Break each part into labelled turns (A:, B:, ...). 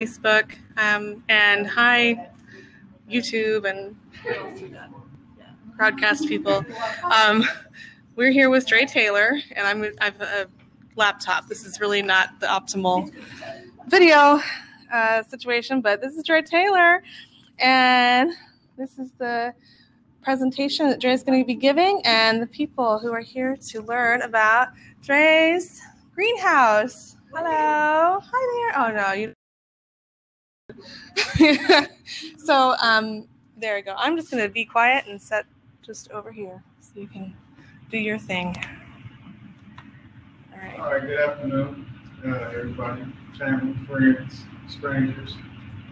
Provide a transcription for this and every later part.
A: Facebook, and hi YouTube and broadcast people. We're here with Dre Taylor, and I've a laptop. This is really not the optimal video situation, but this is Dre Taylor, and this is the presentation that Dre is going to be giving, and the people who are here to learn about Dre's greenhouse. Hello, hi there. Oh no, you. So there we go. I'm just going to be quiet and set just over here so you can do your thing. All right.
B: All right, good afternoon, everybody, family, friends, strangers.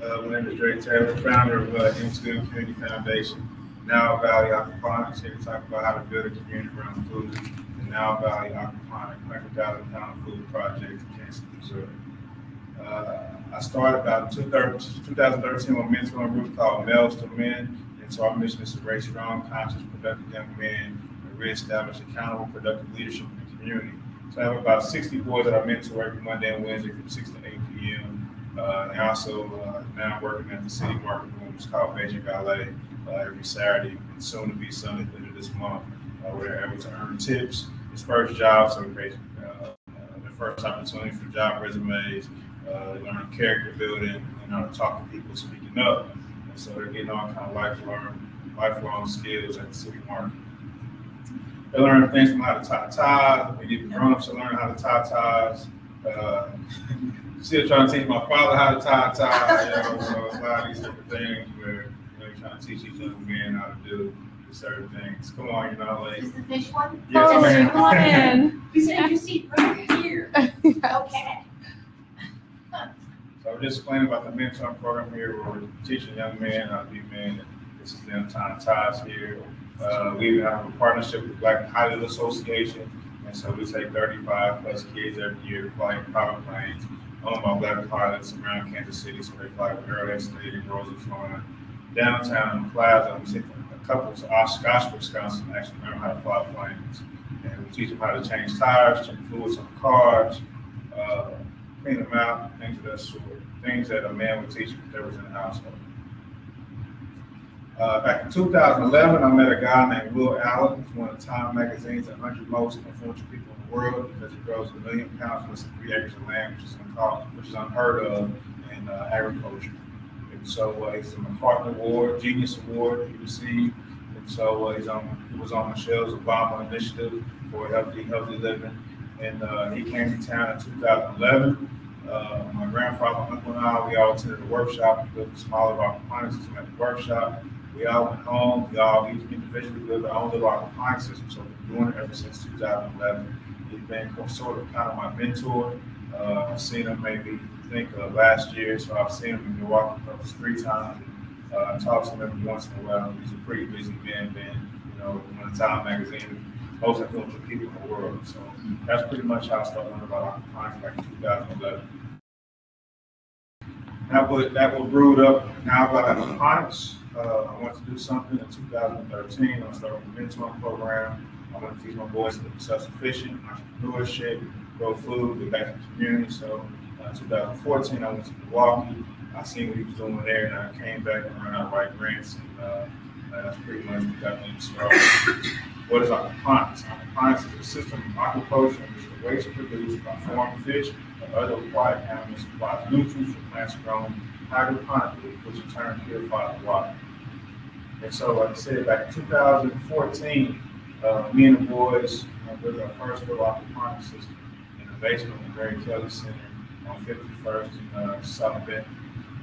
B: My name is Dre Taylor, founder of M2M Community Foundation, Nile Valley Aquaponics, here to talk about how to build a community around food, the Nile Valley Aquaponics 100,000-pound food project in Kansas, Missouri. I started about 2013 on a M2M group called Males to Men, and so our mission is to raise strong, conscious, productive young men and reestablish accountable, productive leadership in the community. So I have about 60 boys that I mentor every Monday and Wednesday from 6 to 8 p.m. And also now working at the city market room, it's called Beijing Ballet, every Saturday and soon to be Sunday at the end of this month, where they're able to earn tips. His first job, so their first opportunity for job resumes, learn character building, and how to talk to people speaking up. And so they're getting all kind of lifelong skills at the city market. They learn things from how to tie ties. We need grown-ups to learn how to tie ties. Still trying to teach my father how to tie ties. So a lot of these different things where you're trying to teach these young men how to do certain things. Come on, like.
C: Is the fish one?
B: Yes,
A: oh,
B: ma'am.
A: come on in.
C: You said your seat right here. Okay.
B: So I'm just explaining about the mentor program here, where we're teaching young men how to be men. This is them tying ties here. We even have a partnership with Black Pilot Association, and so we take 35 plus kids every year flying private planes owned by Black pilots around Kansas City. So they fly with Airline State and Rosie flying downtown in the plaza. We take a couple to Oshkosh, Wisconsin, to actually learn how to fly planes, and we teach them how to change tires, change fluids on cars, clean them out, things of that sort. Things that a man would teach if there was in the household. Back in 2011, I met a guy named Will Allen. He's one of Time Magazine's 100 most influential people in the world because he grows 1 million pounds with 3 acres of land, which is unheard of in agriculture. And so he's a MacArthur Award, Genius Award he received. And so he was on Michelle's Obama initiative for healthy living. And he came to town in 2011. My grandfather, uncle, and I, we all attended a workshop. We built a smaller aquaponics system at the workshop. We all went home. We all each individually built our own little aquaponics system. So we've been doing it ever since 2011. He's been sort of kind of my mentor. I've seen him last year. So I've seen him in Milwaukee 3 times. I talk to him every once in a while. He's a pretty busy man, one of Time Magazine's most influential people in the world. So that's pretty much how I started learning about aquaponics back in 2011. That was brewed up now about aquaponics. I wanted to do something in 2013. I started a mentoring program. I wanted to teach my boys to be self-sufficient, entrepreneurship, grow food, give back to the community. So in 2014, I went to Milwaukee. I seen what he was doing there, and I came back and learned how to write grants. And that's pretty much what got me started. What is aquaponics? Aquaponics is a system of aquaculture in which the waste produced by farmed fish or other aquatic animals supplies nutrients for plants grown hydroponically, which in turn purifies the water. And so, like I said, back in 2014, me and the boys built our first little aquaponics system in the basement of the Mary Kelly Center on 51st in South Bend.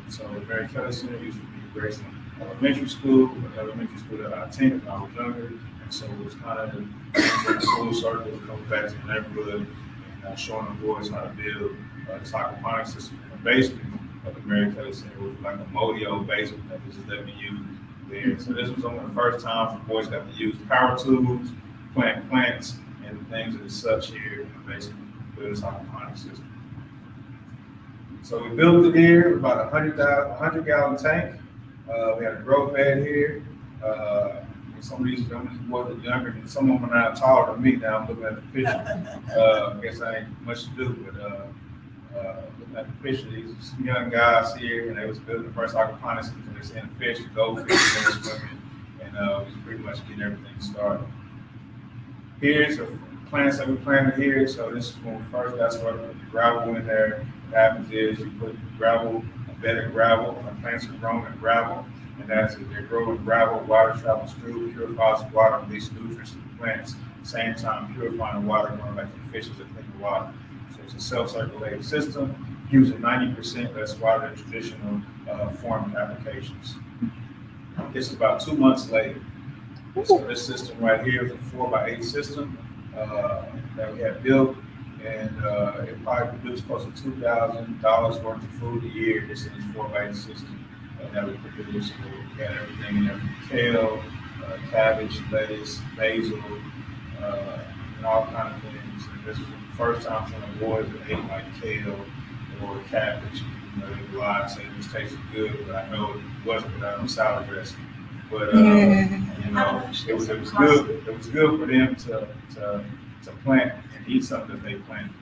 B: And so the Mary Kelly Center used to be Grayson Elementary School, an elementary school that I attended when I was younger. And so it was kind of the school circle coming back to the neighborhood and showing the boys how to build this aquaponics system in the basement of the Mary Kelly Center. It was like a Modio basement that was just let me use there. So this was one of the first times the boys got to use power tools, plant plants, and things of such here in the basement to build this aquaponics system. So we built it here, about a 100-gallon tank. We had a grow bed here. Some of these boys are younger, and some of them are now taller than me now. I'm looking at the picture. I guess I ain't much to do, but looking at the picture, these young guys here, and they was building the first aquaponics system. They're seeing the fish, the goldfish, and swimming, and we pretty much getting everything started. Here's the plants that we planted here. So this is when we first got started with the gravel in there. What happens is you put gravel, a bed of gravel, the plants are grown in gravel, and as they grow in gravel, water travels through, purifies the water, releases nutrients to the plants. At the same time, purifying the water, going back to the fishes that drink the water. So it's a self-circulating system, using 90% less water than traditional farming applications. This is about 2 months later. So this system right here is a 4x8 system that we had built, and it probably produced close to $2,000 worth of food a year. This is 4x8 system that we produce. So we got everything in there from kale, cabbage, lettuce, basil, and all kinds of things. And this was the first time some of the boys that ate like kale or cabbage. You know, they lied and said it was tasting good, but I know it wasn't without no salad dressing. But you know, it was good. It was good for them to plant and eat something that they planted.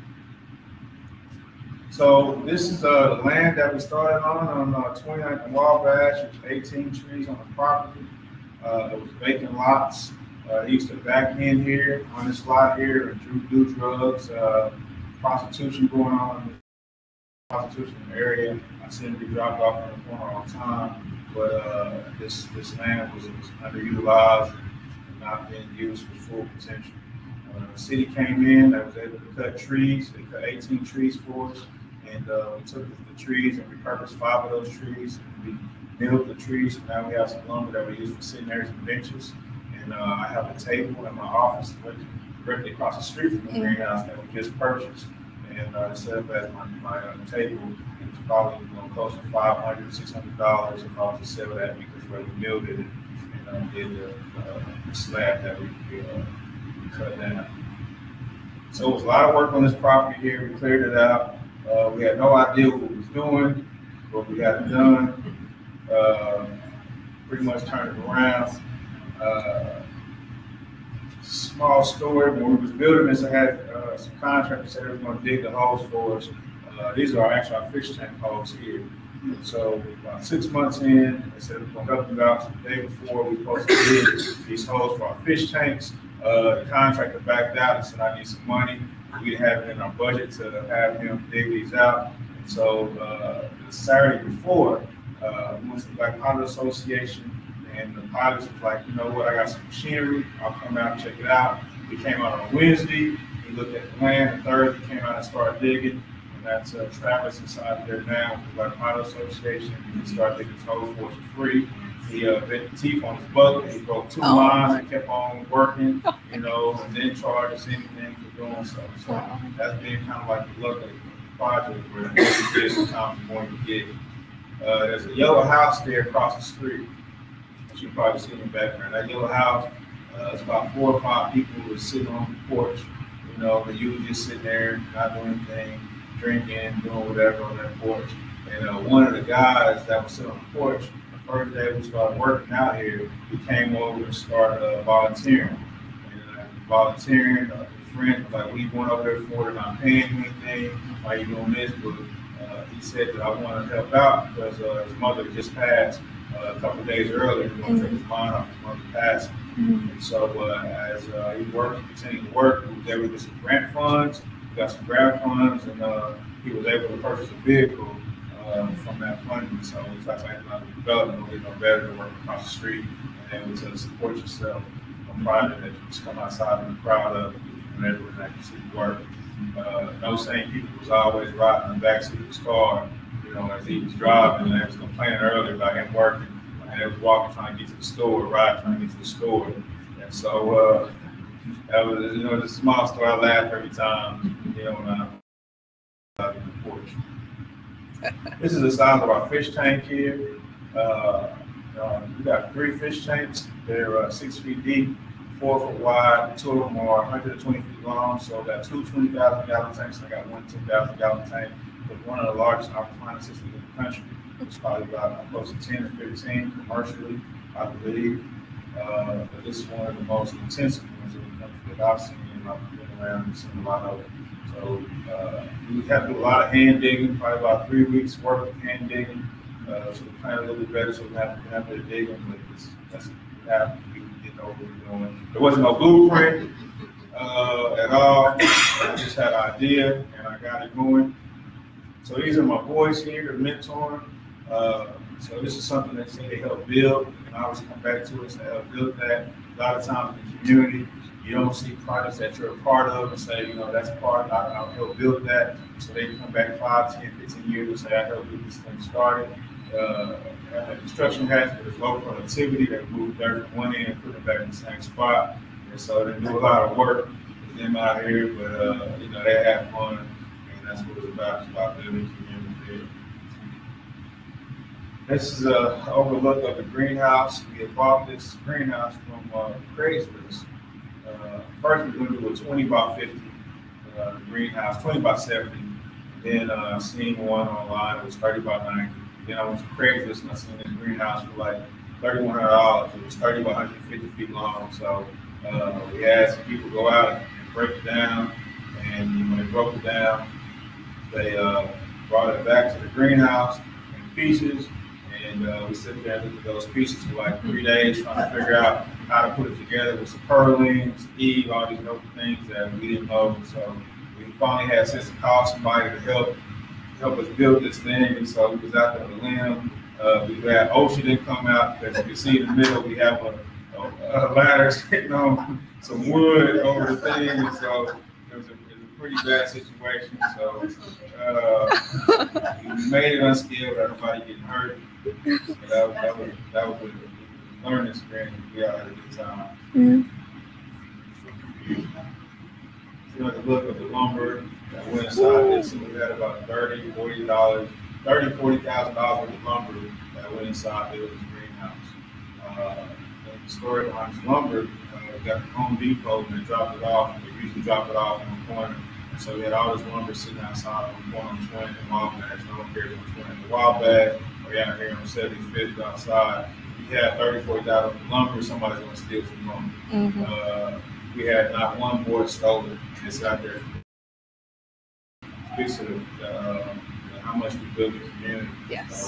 B: So this is the land that we started on 29th and Wabash. There's 18 trees on the property. It was vacant lots. They used to back in here on this lot here and do drugs, prostitution going on in the prostitution area. I see them be dropped off in the corner all the time. But this land was underutilized and not being used for full potential. The city came in, that was able to cut trees. They cut 18 trees for us, and we took the trees and repurposed 5 of those trees. And we milled the trees, so now we have some lumber that we use for sitting areas and benches. And I have a table in my office directly across the street from the greenhouse that we just purchased. And set up as my table. It's probably close to $500, $600 if I was to sell that, because where we milled it and did the slab that we cut down. So it was a lot of work on this property here. We cleared it out. We had no idea what we was doing, but we got it done. Pretty much turned it around. Small story, when we was building this, I had some contractors said they were going to dig the holes for us. These are actually our fish tank holes here. So about 6 months in, they said we're going to help them out. So the day before, we supposed to dig these holes for our fish tanks. The contractor backed out and said, I need some money. We didn't have it in our budget to have him dig these out. And so the Saturday before, we went to the Black Pilot Association. And the pilots was like, you know what, I got some machinery. I'll come out and check it out. We came out on Wednesday. He looked at the land. And Thursday, came out and started digging. And that's Travis inside there now with the Black Pilot Association. He started digging his holes for us for free. He bit the teeth on his bucket. He broke 2 lines and kept on working, you know, and didn't charge us anything for doing so. So that's been kind of like the luck of the project, where the more you get, sometimes the more you get. There's a yellow house there across the street. You probably see in the background. That yellow house, it's about 4 or 5 people who are sitting on the porch. You know, but you just sitting there, not doing anything, drinking, doing whatever on that porch. And one of the guys that was sitting on the porch, the first day we started working out here, he came over and started volunteering. And volunteering, his friends were like, what are you going over there for? They're not paying you anything. Why are you doing this? But he said that I want to help out because his mother just passed. A couple of days earlier, he wanted to take his mind off his mother passing. And so as he worked, he continued to work, we was able to get some grant funds, we got some grant funds, and he was able to purchase a vehicle from that funding. So it's like economic development, it'll get no better than working across the street and able to support yourself, a project that you just come outside and be proud of whenever that you see work. Those same people was always riding in the backseat of his car, you know, as he was driving, and they was complaining earlier about him working, and they was walking trying to get to the store, riding trying to get to the store. And so that was, you know, just a small story. I laugh every time, you know, when I'm out on the porch. This is the size of our fish tank here. We got 3 fish tanks. They're 6 feet deep, 4 foot wide. 2 of them are 120 feet long. So I got 2 20,000 gallon tanks, and I got 1 10,000 gallon tank. But one of the largest aquaponics systems in the country. It's probably about close to 10 or 15 commercially, I believe. But this is one of the most intensive ones in the country that I've seen. I've been around and seen a lot of it. So we have to do a lot of hand digging, probably about 3 weeks worth of hand digging. So we plan a little bit better, so we have to digging, but that's what happened. We didn't know what we were doing. There wasn't no blueprint at all. I just had an idea and I got it going. So these are my boys here, the mentoring. So this is something that they help build, and I always come back to it, so they help build that. A lot of times in the community, you don't see projects that you're a part of and say, you know, that's part, I'll help build that. So they come back 5, 10, 15 years and say, I helped get this thing started. Construction has there's low productivity. They move dirt from one end and put it back in the same spot. And so they do a lot of work with them out here, but you know, they have fun, and that's what it's about. It's about building community there. This is an overlook of the greenhouse. We had bought this greenhouse from Craigslist. First, we were going to do a 20 by 50 greenhouse, 20 by 70. Then I seen one online, it was 30 by 90. Then I went to Craigslist and I seen this greenhouse for like $3,100. It was 30 by 150 feet long. So we had some people go out and break it down. And when they broke it down, they brought it back to the greenhouse in pieces. And we sit there and look at those pieces for like 3 days, trying to figure out how to put it together with some purlins, Eve, all these other things that we didn't know. So we finally had sense to call somebody to help us build this thing. And so we was out there with Lim. We had Ocean didn't come out. As you can see in the middle, we have a ladder sitting on some wood over the thing. And so it was a pretty bad situation. So we made it unskilled, nobody getting hurt. So that was a learning experience. We all had a good time.
A: Mm-hmm.
B: So at the look of the lumber that went inside this, we had about $40,000 worth of lumber that went inside this greenhouse. And the story behind this lumber, we got the Home Depot and they dropped it off. They usually drop it off in the corner. So we had all this lumber sitting outside on the corner of 20th and Wabash. No one cares on 20th and Wabash. Or out here on 75th outside. We had $40,000 of lumber. Somebody's going to steal some lumber. Mm-hmm. We had not one board stolen. It's out there. Speaks to how much we build the community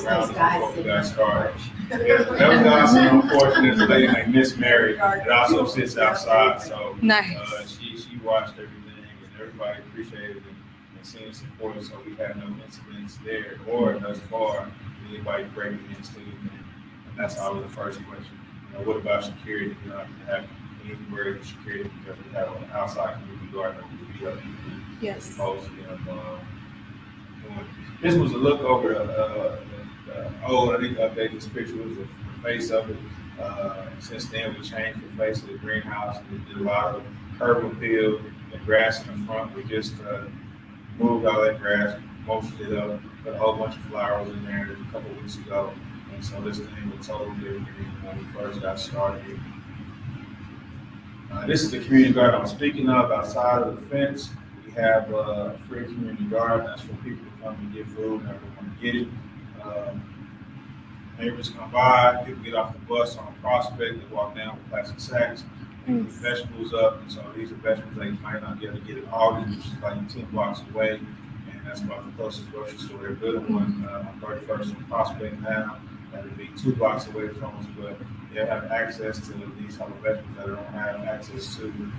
B: around before we got started. That was also unfortunate. The lady named Miss Mary that also sits outside. So
A: nice.
B: She watched everything, and everybody appreciated it and seeing support. So we had no incidents there or thus far. Anybody breaking into it, and that's always the first question. You know, what about security? You know, have any worry about security because we have an outside community guard that we beat up people.
A: Yes.
B: Supposed to, this was a look over I need to update this picture. It was the face of it. Since then, we changed the face of the greenhouse. We did a lot of curb appeal and grass in the front. We just moved all that grass, mulched it up, put a whole bunch of flowers in there a couple of weeks ago. And so this thing was totally different when we first got started. This is the community garden I'm speaking of outside of the fence. We have a free community garden. That's for people to come and get food and everyone get it. Neighbors come by, people get off the bus on Prospect, they walk down with plastic sacks, and put vegetables up. And so these are vegetables they might not be able to get at Aldi, which is like 10 blocks away. And that's about the closest grocery store. They're building one on 31st and Prospect now. That would be 2 blocks away from us, but they have access to these type of vegetables that they don't have access to in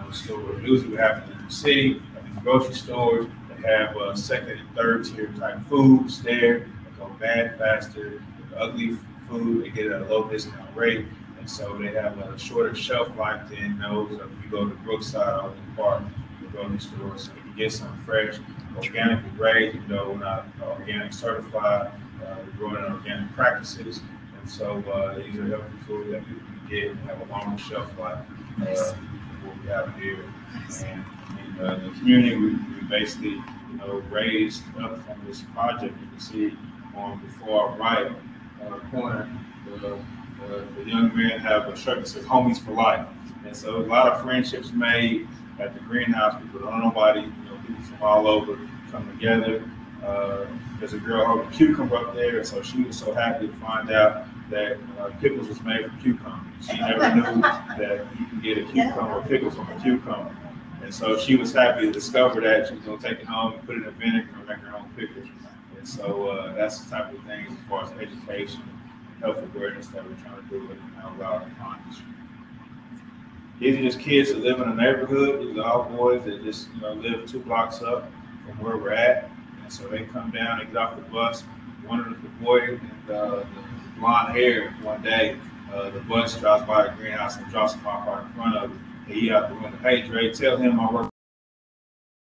B: those stores. Usually what happens in the city, at these grocery stores, they have second and third tier type foods there. They go bad faster. Ugly food, they get it at a low discount rate. And so they have a shorter shelf life than those. If you go to Brookside or the park, you go to the store, so you can get something fresh, organically raised, we're not organic certified. We're growing in organic practices, and so these are healthy food that people can get and have a longer shelf life. What we have here, and in the community, we basically, raised up from this project. You can see on the far right corner, the young men have a shirt that says "Homies for Life," and so a lot of friendships made at the greenhouse. People don't know nobody, people from all over come together. There's a girl holding a cucumber up there, and so she was so happy to find out that pickles was made from cucumber. She never knew that you can get a cucumber pickle from a cucumber. And so she was happy to discover that. She was going to take it home and put it in vinegar and make her own pickles. And so that's the type of things as far as education and health awareness that we're trying to do with Aquaponics. These are just kids that live in a neighborhood. These are all boys that just live 2 blocks up from where we're at. And so they come down, they get off the bus. One of the boys with the blonde hair one day, the bus drives by the greenhouse and drops him off right in front of it. And he out the window, "Hey Dre, tell him I work."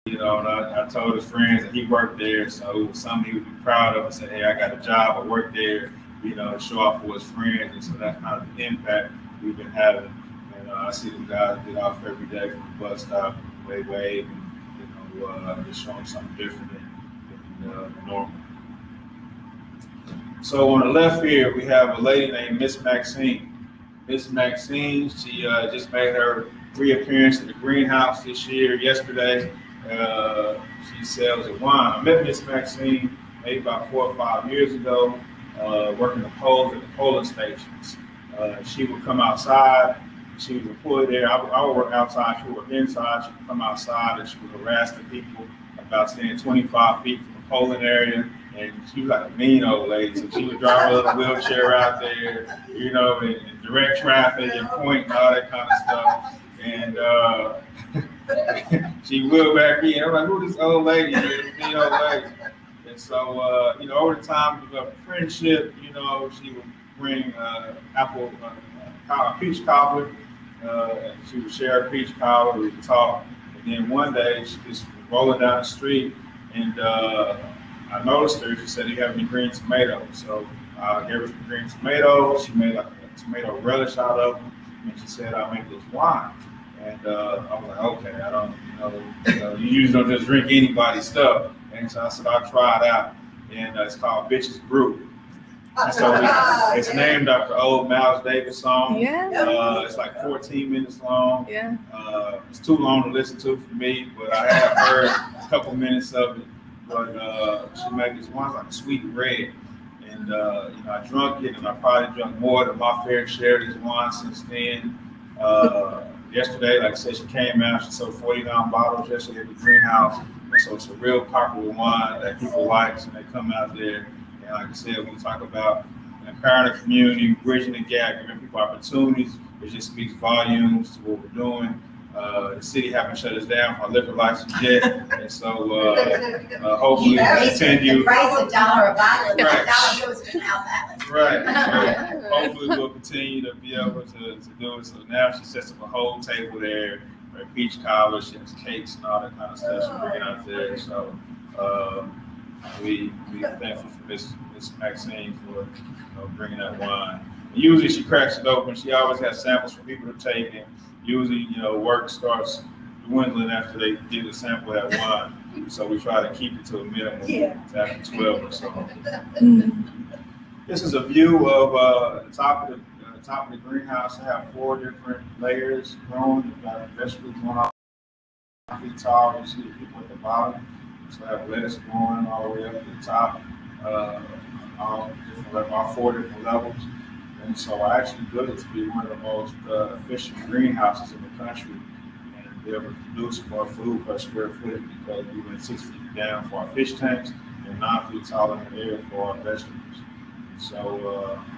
B: And I told his friends that he worked there, so it was something he would be proud of and say, "Hey, I got a job, I work there," show off for his friends. And so that's kind of the impact we've been having. And I see them guys get off every day from the bus stop, wave, and just showing something different than normal. So on the left here, we have a lady named Miss Maxine. Miss Maxine, she just made her reappearance at the greenhouse this year, yesterday. She sells a wine. I met Miss Maxine maybe about 4 or 5 years ago, working the poles at the polling stations. She would come outside. She was employed there. I would work outside. She would work inside. She would come outside and she would harass the people about staying 25 feet from the polling area. And she was like a mean old lady. So she would drive a little wheelchair out there, and direct traffic and point and all that kind of stuff. And she wheeled back in. I'm like, "Who this old lady is? Mean old lady." And so, over the time, we developed a friendship. She would bring peach cobbler. She would share a peach cobbler. We would talk. And then one day, she just was rolling down the street, and I noticed her. She said, "Do you have any green tomatoes?" So I gave her some green tomatoes. She made like a tomato relish out of them, and she said, "I'll make this wine." And I was like, "Okay, I don't, you usually don't just drink anybody's stuff." And so I said, "I'll try it out." And it's called Bitches Brew. And so it's named after old Miles Davis song.
A: Yeah.
B: It's like 14 minutes long.
A: Yeah.
B: It's too long to listen to for me, but I have heard a couple minutes of it. But she made this wine like a sweet red. And I drunk it, and I probably drunk more than my fair share of these wines since then. Yesterday, like I said, she came out, she sold 49 bottles yesterday at the greenhouse. And so it's a real popular wine that people like, and they come out there. And like I said, when we talk about empowering the community, bridging the gap, giving people opportunities, it just speaks volumes to what we're doing. The city haven't shut us down for our liquor license yet, and so hopefully we'll continue.
C: The price $1 a bottle,
B: Right.
C: $1 goes to Nile Valley.
B: Right. So hopefully we'll continue to be able to do it. So now she sets up a whole table there, her peach cobbler, she has cakes and all that kind of stuff she's bringing out there. So we are thankful for Miss Maxine for bringing that wine. And usually she cracks it open. She always has samples for people to take, and usually work starts dwindling after they get a sample of that wine. So we try to keep it to a minimum after 12 or so. This is a view of the top of the greenhouse. I have 4 different layers growing. You've got vegetables going on 5 feet tall. You see the people at the bottom. So I have lettuce growing all the way up to the top, all 4 different levels. And so I actually built it to be one of the most efficient greenhouses in the country, and be able to produce more food per square foot because we went 6 feet down for our fish tanks and 9 feet tall in the air for our vegetables. So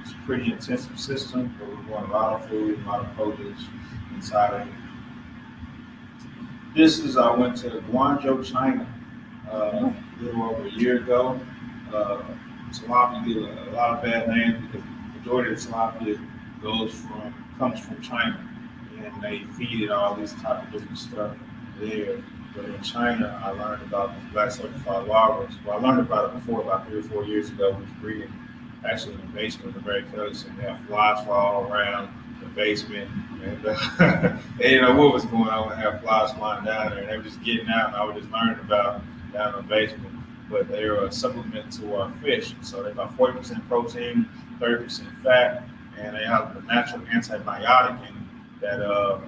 B: it's a pretty intensive system, but we're growing a lot of food, a lot of produce inside of it. I went to Guangzhou, China, a little over a year ago. Tilapia get a lot of bad names because the majority of tilapia comes from China, and they feed it all this type of different stuff there. But in China, I learned about the black certified walrus. Well, I learned about it before, about 3 or 4 years ago. We was breeding actually in the basement of the Red Coast, and they have flies all around the basement. And they didn't know what was going on. They had flies flying down there, and they were just getting out, and I was just learning about down in the basement. But they're a supplement to our fish. So they're about 40% protein, 30% fat, and they have a natural antibiotic in that the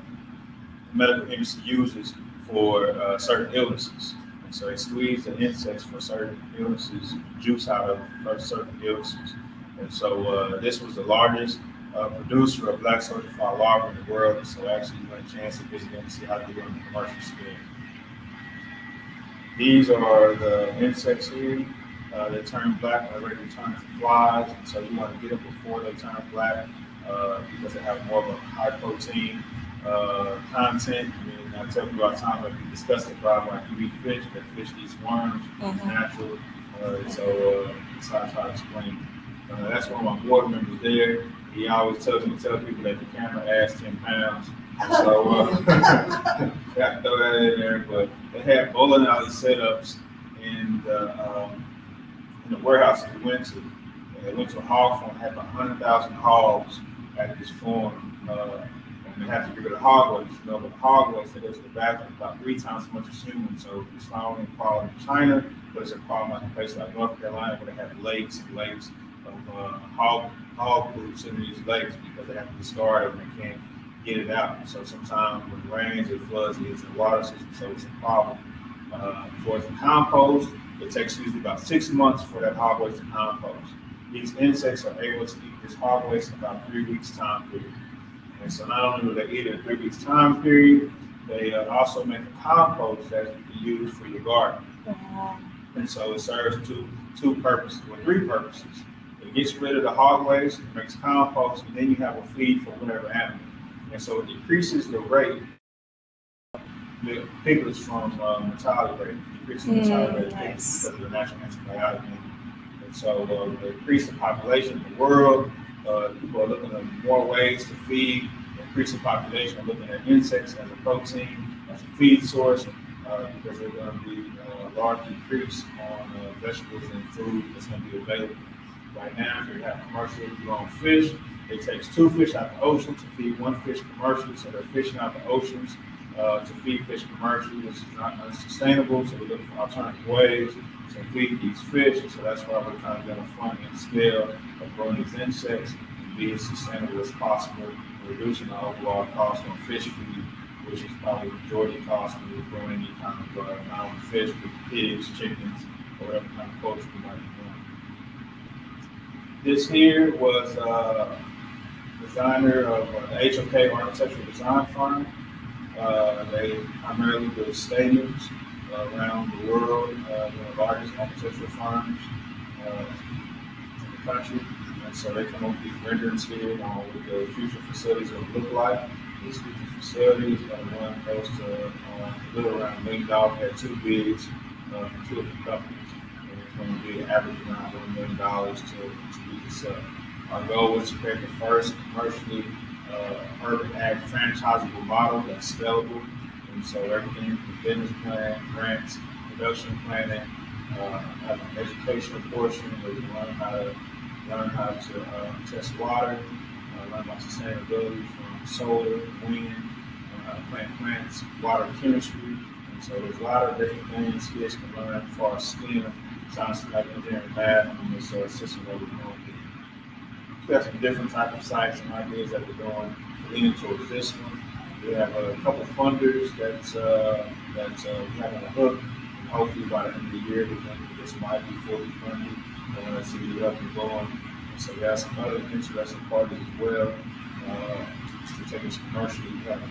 B: medical industry uses for certain illnesses. And so they squeeze the insects for certain illnesses, juice out of for certain illnesses. And so this was the largest producer of black certified lager in the world. And so I actually got a chance to visit them and see how they do on the commercial scale. These are the insects here. They turn black when they're ready to turn into flies. And so you want to get them before they turn black because they have more of a high protein content. I mean, I tell you all the time, like we discussed it, Bob, like you eat fish, that fish eats worms, it's natural. So that's how I try to explain. That's one of my board members there. He always tells me to tell people that the camera adds 10 pounds. And so got to throw that in there. But they had bowling alley setups in the warehouses we went to. They went to a hog farm, had about 100,000 hogs at this farm. And they had to get rid of hog waste. You know, but hog waste, they go to the bathroom about 3 times as much as humans. So it's not only a problem in China, but it's a problem like a place like North Carolina where they have lakes and lakes of hog poops in these lakes because they have to discard it and they can't get it out. So sometimes when it rains, it floods, it gets in the water system, so it's a problem. For the compost, it takes usually about 6 months for that hog waste to compost. These insects are able to eat this hog waste in about 3 weeks time period. And so not only will they eat it in 3 weeks time period, they also make a compost that you can use for your garden. And so it serves two purposes, or 3 purposes. It gets rid of the hog waste, it makes compost, and then you have a feed for whatever animal. And so it decreases the rate, the piglets from mortality rate, decreases the mortality rate of piglets because of the natural antibiotic. And so to increase the population in the world, people are looking at more ways to feed, increase the population, are looking at insects as a protein, as a feed source, because there's going to be a large decrease on vegetables and food that's going to be available. Right now, if you have commercially grown fish, it takes 2 fish out of the ocean to feed 1 fish commercially. So they're fishing out the oceans to feed fish commercially, which is not sustainable. So we're looking for alternative ways to feed these fish. And so that's why we're trying to get on a front-end scale of growing these insects and be as sustainable as possible, reducing the overall cost on fish feed, which is probably the majority cost when you're growing any kind of mountain fish with pigs, chickens, or whatever kind of culture you might be doing. This here was designer of the HOK architectural design firm. They primarily build stadiums around the world. They're the largest architectural firms in the country. And so they come up with these renderings here on what the future facilities will look like. These future facilities are the one close to a little around $1 million. We had 2 bids from 2 different companies. Going to be average around $1 million to be this up. Our goal was to create the first commercially urban ag franchisable model that's scalable. And so everything from business plan, grants, production planning, have an educational portion where you learn how to test water, learn about sustainability from solar, wind, how to plant plants, water chemistry. And so there's a lot of different things kids can learn as far as STEM. Sounds like engineering, math, and this system that we're doing. We have some different type of sites and ideas that we're doing, leaning towards this one. We have a couple of funders that we have on the hook, and hopefully by the end of the year, we think this might be fully funded. I want to see it up and going. And so we have some other interesting partners as well to take us commercially. We have a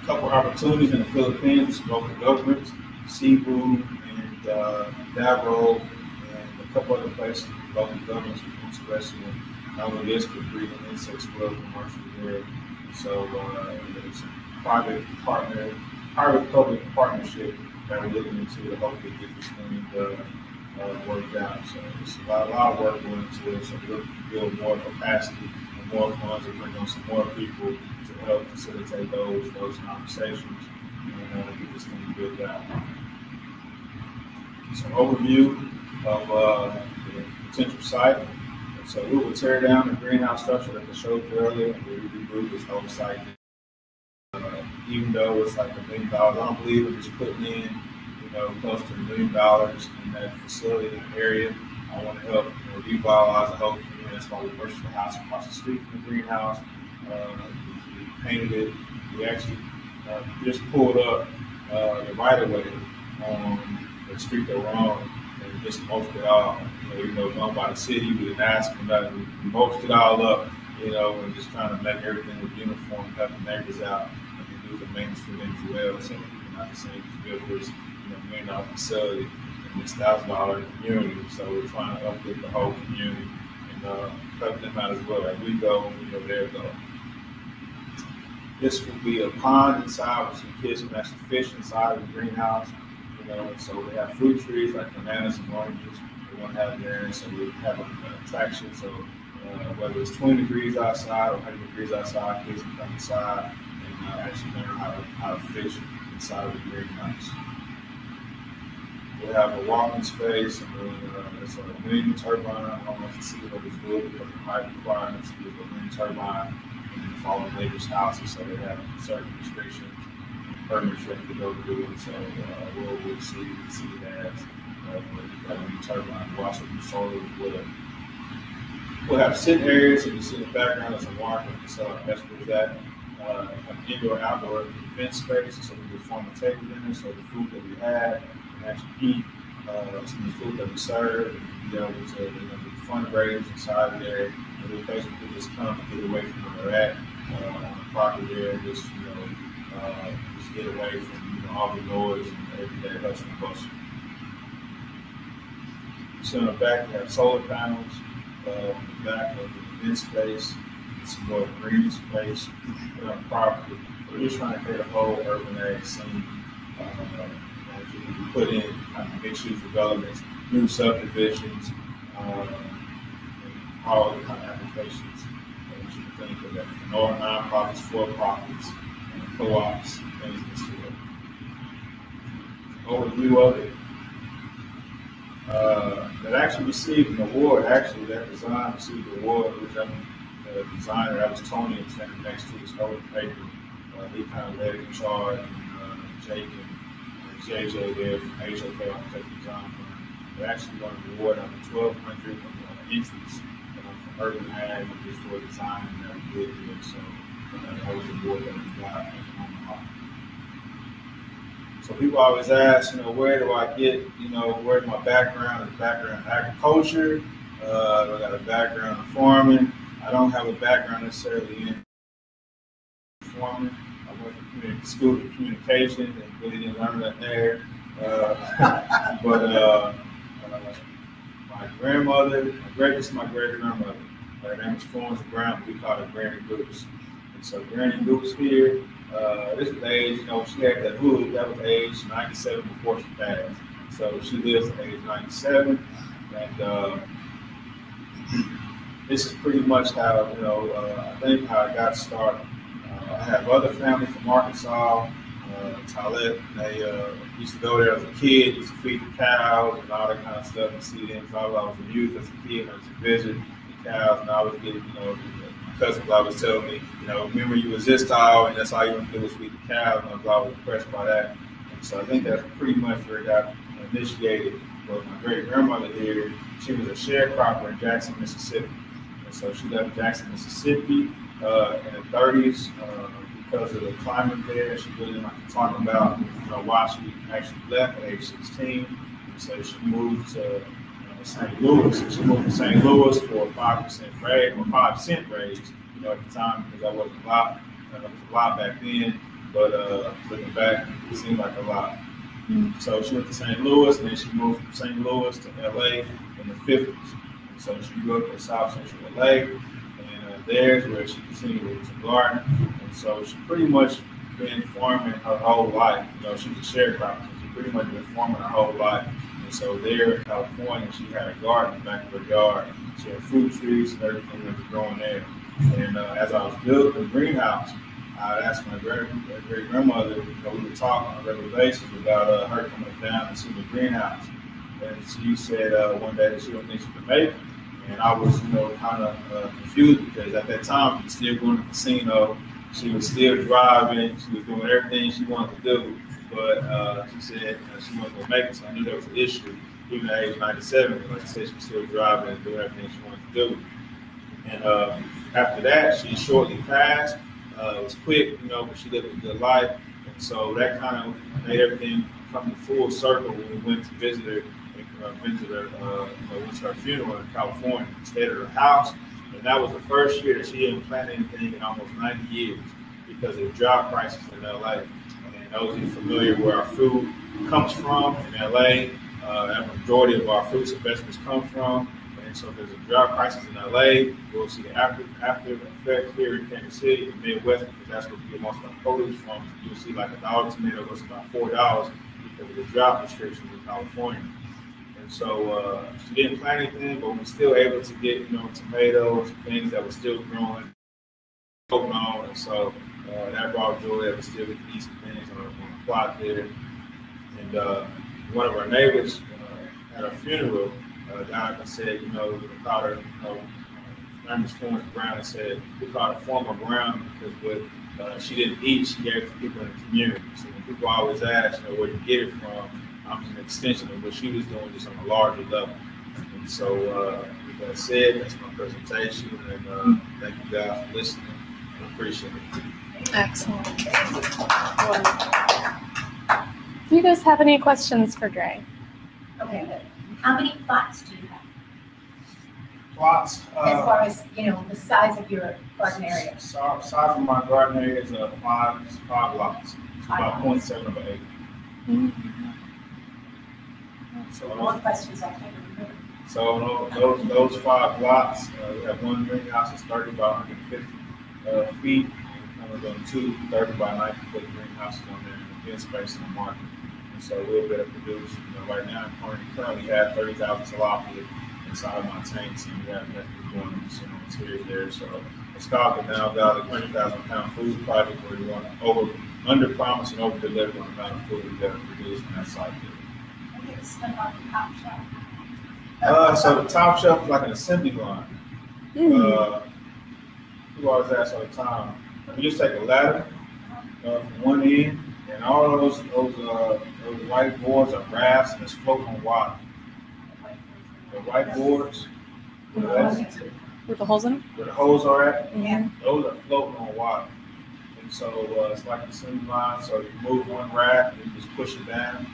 B: couple opportunities in the Philippines with local governments, Cebu, Davao, and a couple other places, local governments are interested in not only this, but breeding insects well commercially there. So there's a private-public partnership that we're looking into to hopefully get this thing worked out. So it's a lot of work going into it. So we're looking to build more capacity and more funds and bring on some more people to help facilitate those conversations and get this thing built out. Some overview of the potential site. And so we will tear down the greenhouse structure that I showed you earlier, and we reboot this whole site. Even though it's like $1 million, I don't believe we're just putting in, close to $1 million in that facility area. I want to help revitalize the whole community. That's why we purchased the house across the street from the greenhouse. We painted it. We actually just pulled up the right of way on the street that we're on, and just mulched it all. Even though it's owned by the city, we didn't ask for nothing. We mulched it all up. and just trying to make everything look uniform, help the neighbors out, and do the maintenance for them as well. So we're not the same builders, $1 million facility and this $1,000 community. So we're trying to uplift the whole community and help them out as well. As we go, they'll go. This will be a pond inside where some kids can actually fish inside of the greenhouse. So we have fruit trees like bananas and oranges. We want to have there, so we have an attraction. So whether it's 20 degrees outside or 100 degrees outside, kids can come inside and actually learn how to fish inside of the greenhouse. We have a walking space, and it's a wind turbine. I don't know if you see what it's doing because of the height requirements to use a wind turbine and follow neighbors' houses, so they have certain restrictions. Permits you have to go through, and so we'll see that a wind turbine. We'll also do solar as well. We'll have sitting areas, and you see in the background there's a market, so that's where that an indoor-outdoor event space, so we can form a table dinner, so the food that we have, we can actually eat some of the food that we serve, and be able to do fundraisers inside of there, and we basically just come and get away from where we're at on the property there, just get away from all the noise and everyday hustle and bustle. So in the back we have solar panels, in the back of the event space, some more green space on the property. We're just trying to create a whole urban ag scene that you can put in kind of mixed-use developments, new subdivisions, and all the kind of applications that you can think of that. And all nonprofits, for-profits, and co-ops, things of this sort. Overview of it. That actually received an award. Actually, that design received an award. Which the designer, that was Tony, standing next to his whole paper. He kind of led the charge, and Jake and JJ there from HOK Architect Design Firm. They actually won an award on the 1,200 entries from Urban Ag just for design that we did here. So that was the award that we got at Omaha. So people always ask, where do I get, where's my background? Is background in agriculture? I got a background in farming. I don't have a background necessarily in farming. I went to school for communication and really didn't learn that there. But my grandmother, this is my great grandmother. Her name was Florence Brown. We called her Granny Goose. And so Granny Goose here. This was age, she had that hood, that was age 97 before she passed. So she lives at age 97. And this is pretty much how, I think how I got started. I have other family from Arkansas, Talet. They used to go there as a kid, used to feed the cows and all that kind of stuff and see them. So I was amused as a kid. I used to visit the cows, and I was getting, my cousins always tell me, remember you was this tall and that's all you want to do was feed the cows, and I was always impressed by that. And so I think that's pretty much where it got initiated. But my great grandmother here, she was a sharecropper in Jackson, Mississippi. And so she left Jackson, Mississippi in the 30s because of the climate there. She really didn't like to talk about why she actually left at age 16. And so she moved to St. Louis. And she moved to St. Louis for a 5% raise or 5 cent raise, at the time, because that wasn't a lot. It was a lot back then, but looking back, it seemed like a lot. Mm-hmm. So she went to St. Louis, and then she moved from St. Louis to LA in the 50s. And so she grew up in South Central LA, and there's where she continued to garden. And so she pretty much been farming her whole life. She was a sharecropper, so she pretty much been farming her whole life. And so there in California, she had a garden in the back of her yard. She had fruit trees and everything that was growing there. And as I was building the greenhouse, I asked my great grandmother, we would talk on a regular basis about her coming down and seeing the greenhouse. And she said one day that she don't think she could make it. And I was, kind of confused because at that time she was still going to the casino. She was still driving. She was doing everything she wanted to do. But she said she wasn't going to make it, so I knew there was an issue. Even at age 97, like I said, she was still driving and doing everything she wanted to do. And after that, she shortly passed. It was quick, but she lived a good life. And so that kind of made everything come to full circle when we went to visit her, went to her funeral in California. We stayed at her house, And that was the first year that she didn't plant anything in almost 90 years because of the drought crisis in LA. And those of you familiar where our food comes from in LA, the majority of our fruits and vegetables come from. And so there's a drought crisis in LA. We'll see the after effect here in Kansas City, the Midwest, because that's where we get most of our produce from. You'll see like $1 tomato goes about $4 because of the drought restrictions in California. And so she didn't plant anything, but we were still able to get, tomatoes, things that were still growing, and so that brought joy that we still get to eat some things on the plot there. And one of our neighbors at our funeral, Donovan said, we called her, her name was Florence Brown, and said we called her Former Brown because what she didn't eat, she gave it to people in the community. So when people always ask, where you get it from, I'm an extension of what she was doing, just on a larger level. And so, with that said, that's my presentation, and thank you guys for listening. I appreciate it.
A: Excellent. Do you guys have any questions for Dre?
C: Okay. How many plots do you have?
B: Plots?
C: As far as, the size of your garden area?
B: Size of my garden area is 5 lots. It's about 0.7 of an acre.
A: Mm-hmm.
C: So more questions I can't remember.
B: So those 5 lots, we have one greenhouse that's 30 by 150 feet. And we're going 2 30 by 90 foot greenhouses on there in the bin space in the market. And so we'll be able to produce, right now I currently have 30,000 tilapia inside of my tanks, and we have method going some material there. So it's called the Nile Valley 100,000 pound food project, where we want to under promise and over deliver on the amount of food we've got to produce in that site there. So the top shelf is like an assembly line. People always ask all the time. You just take a ladder from one end, and all those white boards are rafts, and it's floating on water. The white boards
A: with the holes in them?
B: Where the holes are at,
A: Mm-hmm.
B: those are floating on water. And so it's like an assembly line. So you move one raft, and you just push it down.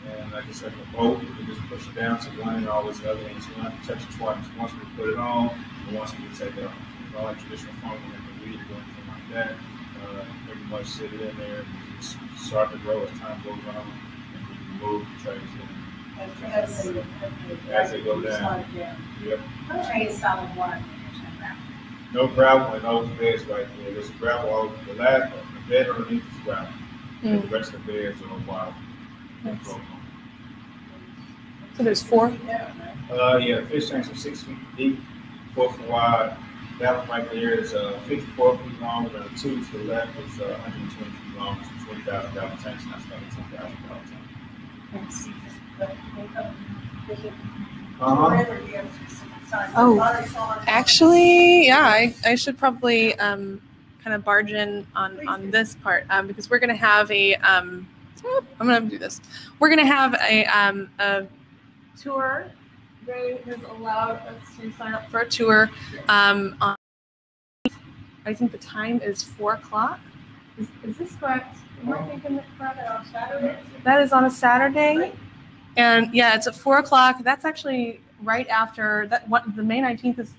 B: And like I said, the boat, you can just push it down to one end, always the other end. So you don't have to touch it twice. Once we put it on, and once we take it off. It's not like traditional farming in the weed or anything like that. Pretty much sit it in there and just start to grow as time goes on. And we can move the trays in. As they go down. Yep.
C: What tray is solid water?
B: No gravel in those beds right there. There's gravel all over the bed underneath is gravel. And the rest of the beds are water.
A: Nice. So there's 4?
B: Yeah, the fish tanks are 6 feet deep, 4 feet wide. That one right there is 54 feet long, and the 2 to the left is 120 feet long. It's a 20,000 gallon tank, and that's about a 10,000 gallon tank.
A: Nice. Oh, actually, yeah, I should probably kind of barge in on this part because we're going to have I'm going to do this. We're going to have a tour. Ray has allowed us to sign up for a tour. On, I think the time is 4 o'clock. Is this correct? Am I thinking that correct? On Saturday? That is on a Saturday. And yeah, it's at 4 o'clock. That's actually right after that. The May 19th is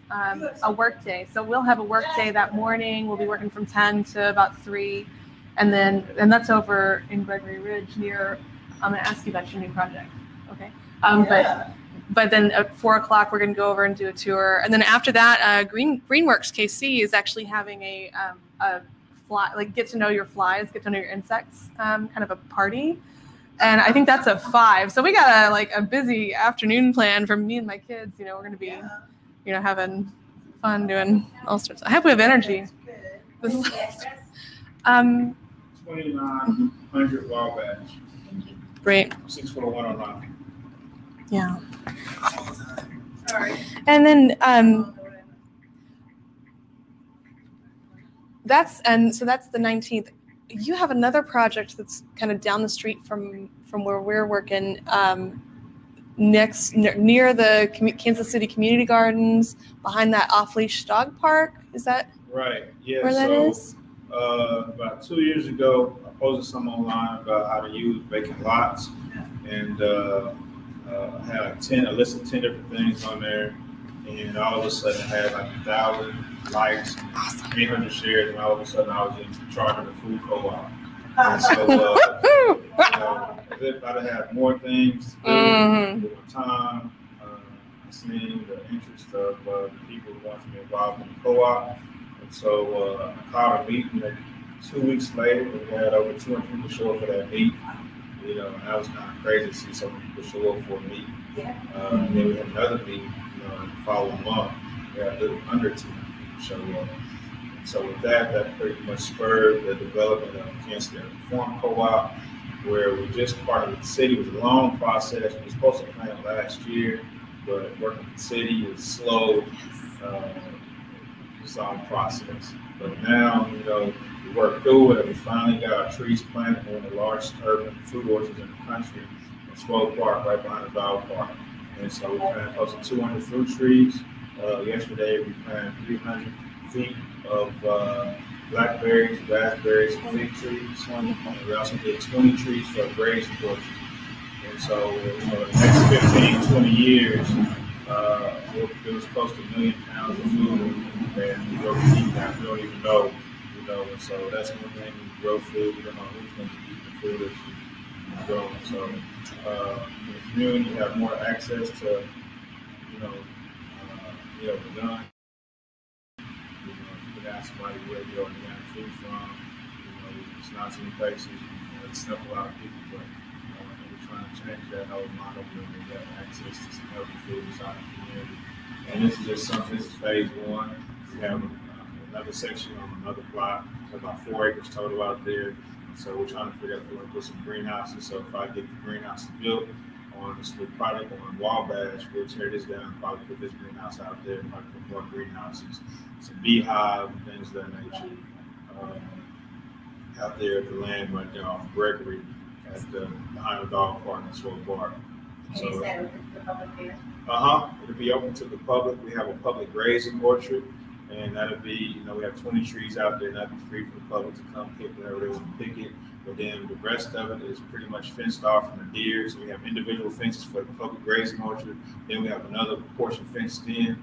A: a work day. So we'll have a work day that morning. We'll be working from 10 to about 3. And that's over in Gregory Ridge near, I'm going to ask you about your new project. Okay. But then at 4 o'clock, we're going to go over and do a tour. And then after that, Greenworks KC is actually having a fly, like get to know your flies, get to know your insects, kind of a party. And I think that's at 5. So we got a busy afternoon plan for me and my kids. We're going to be, having fun doing all sorts. I hope we have energy. This is
B: 2,900 Wabash.
A: Great.
B: 6 foot of 109.
A: Yeah. And then that's the 19th. You have another project that's kind of down the street from where we're working, near the Kansas City Community Gardens, behind that off-leash dog park. Is that
B: right? Yeah.
A: Where that is?
B: About 2 years ago, I posted something online about how to use vacant lots, and I had a list of 10 different things on there. and all of a sudden I had like 1,000 likes, 800 shares, and all of a sudden I was in charge of the food co-op. And so, as if I'd have more things to do with my time, I seen the interest of the people who want to be involved in the co-op. And so I called a meeting, and 2 weeks later, we had over 200 people show up for that meeting. And that was kind of crazy to see so many people show up for a meeting. And then we had another meeting, the following month. We had a little under 200 people show up. So with that pretty much spurred the development of Kansas State Reform Co-op, where we just part of the city. It was a long process. We were supposed to plan it last year, but working with the city is slow. It's all process. But now, we worked through it, and we finally got our trees planted in one of the largest urban food orchards in the country, in Swope Park, right behind the dog park. And so we planted close to 200 fruit trees. Yesterday, we planted 300 feet of blackberries, raspberries, and fig trees. And we also did 20 trees for a grazing orchard. And so, the next 15, 20 years, there was close to 1 million pounds of food, and we don't even know, and so that's one thing, we grow food, we don't know who's going to eat the food that you grow. So, in the community, you have more access to, the gun. You can ask somebody where you're getting food from. It's not too many places. It's stuff a lot of people, but we're trying to change that whole model where we have access to some healthy food inside the community. And this is just something. This is phase one. We have another section on another plot. There's about 4 acres total out there. So we're trying to figure out if we want to put some greenhouses. So if I get the greenhouses built on this new project on Wabash, we'll tear this down, probably put this greenhouse out there, probably put more greenhouses, some beehive and things of that nature out there at the land right there off Gregory at behind the dog park in Swope Park.
C: So, is that open to the public there?
B: It'll be open to the public. We have a public grazing orchard, and that'll be, we have 20 trees out there, and that'll be free for the public to come pick whenever they want to pick it. But then the rest of it is pretty much fenced off from the deer. So we have individual fences for the public grazing orchard. Then we have another portion fenced in.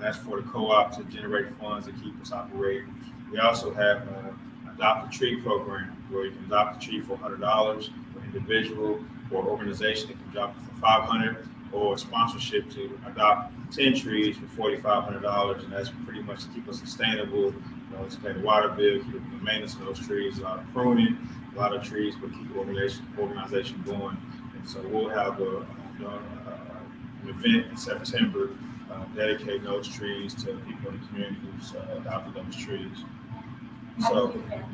B: That's for the co-op to generate funds to keep us operating. We also have an adopt a tree program where you can adopt a tree for $100 for individual or organization that can adopt it for $500, or sponsorship to adopt 10 trees for $4,500, and that's pretty much to keep us sustainable. Let's pay the water bill, keep the maintenance of those trees, a lot of pruning, a lot of trees, but keep the organization going. And so we'll have an event in September dedicating those trees to people in the community who's adopted those trees.
C: How did you fence?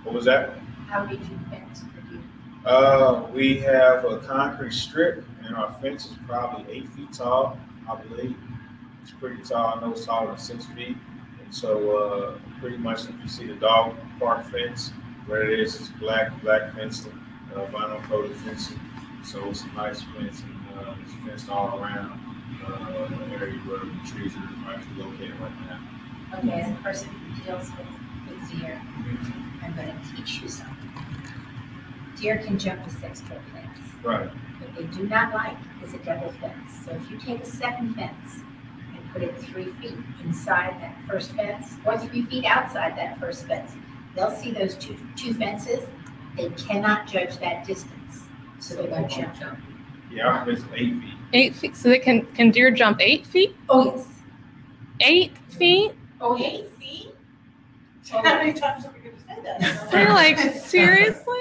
B: What was that?
C: How did you fence for you?
B: We have a concrete strip, and our fence is probably 8 feet tall, I believe. It's pretty tall. I know it's taller than 6 feet. And so pretty much if you see the dog park fence, where it is, it's black fencing, vinyl coated fencing. So it's a nice fence, and it's fenced all around the area where the trees are actually located right now.
C: Okay, as a person who deals with deer, I'm going to teach you something. Deer can jump a 6-foot fence.
B: Right.
C: What they do not like is a double fence. So if you take a second fence and put it 3 feet inside that first fence, or 3 feet outside that first fence, they'll see those two fences. They cannot judge that distance, so they won't jump.
B: Yeah, our fence is 8 feet.
A: 8 feet. So they can deer jump 8 feet?
C: Oh, yes.
A: 8 feet?
C: Oh, 8 feet?
D: How many times are we going to say that?
A: They're like, seriously?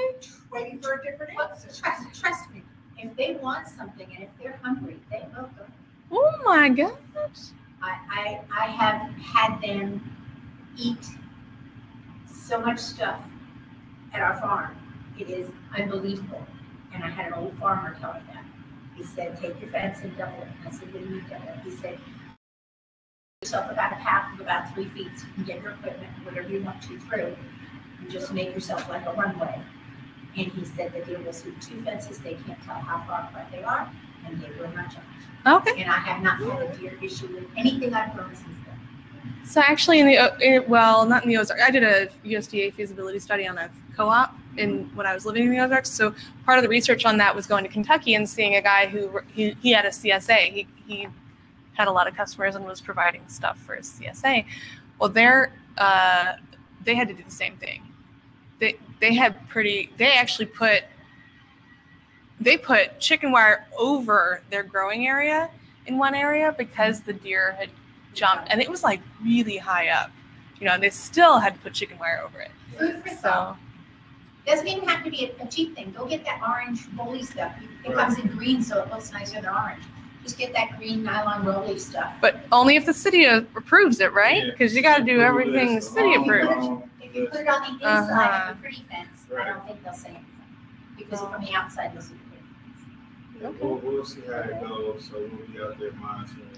D: Waiting for a different answer.
C: Trust me, if they want something and if they're hungry, they will go.
A: Oh my gosh.
C: I have had them eat so much stuff at our farm. It is unbelievable. And I had an old farmer tell me that. He said, take your fence and double it. I said, what do you mean double it? He said, yourself about a path of about 3 feet so you can get your equipment, whatever you want to through, and just make yourself like a runway. And he said that deer will see 2 fences, they can't tell how far apart they are, and they will not jump.
A: Okay.
C: And I have not had a deer issue with anything I've grown since then.
A: So actually not in the Ozarks. I did a USDA feasibility study on a co-op when I was living in the Ozarks. So part of the research on that was going to Kentucky and seeing a guy who he had a CSA. He had a lot of customers and was providing stuff for CSA. Well, they had to do the same thing. They actually put chicken wire over their growing area in one area because the deer had jumped, and it was like really high up, and they still had to put chicken wire over it.
C: Food for thought. Doesn't even have to be a cheap thing. Go get that orange rolly stuff. It comes in green, so it looks nicer than orange. Just get that green nylon rolly stuff.
A: But only if the city approves it, right? Because you got to do everything the city approves.
C: If you put it on the inside of the pretty fence, I don't think they'll say anything. Because from the outside, they'll see the pretty fence.
B: We'll see how it goes. So we'll be out there monitoring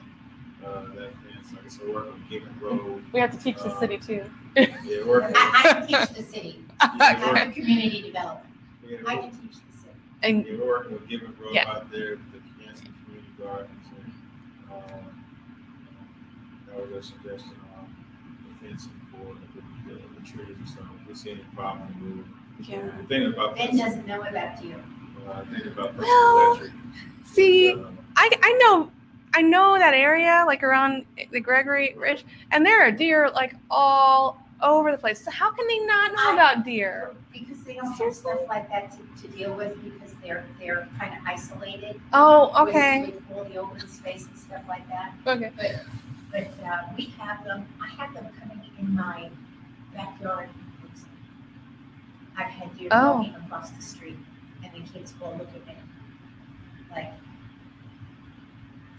B: that fence. Like I said, working on Gibbon Road.
A: We have to teach the city too.
B: Yeah, working.
C: I can teach the city. I'm community development. I can teach the city.
A: And
B: we're working with Gibbon Road out there, the Kansas Community Gardens, and that was a suggestion on the fencing for the trees and stuff. If we see any problem, we're thinking about
C: Ben doesn't know about you.
B: Thinking about
A: electric. See, I know that area, like around the Gregory Ridge, and there are deer like all over the place. So how can they not know about deer?
C: Because they don't have stuff like that to deal with, because they're kind of isolated.
A: Oh, okay.
C: With all the open space and stuff like that.
A: Okay.
C: But we have them. I have them coming in my backyard. I've had deer walking across the street, and the kids will look at me like, I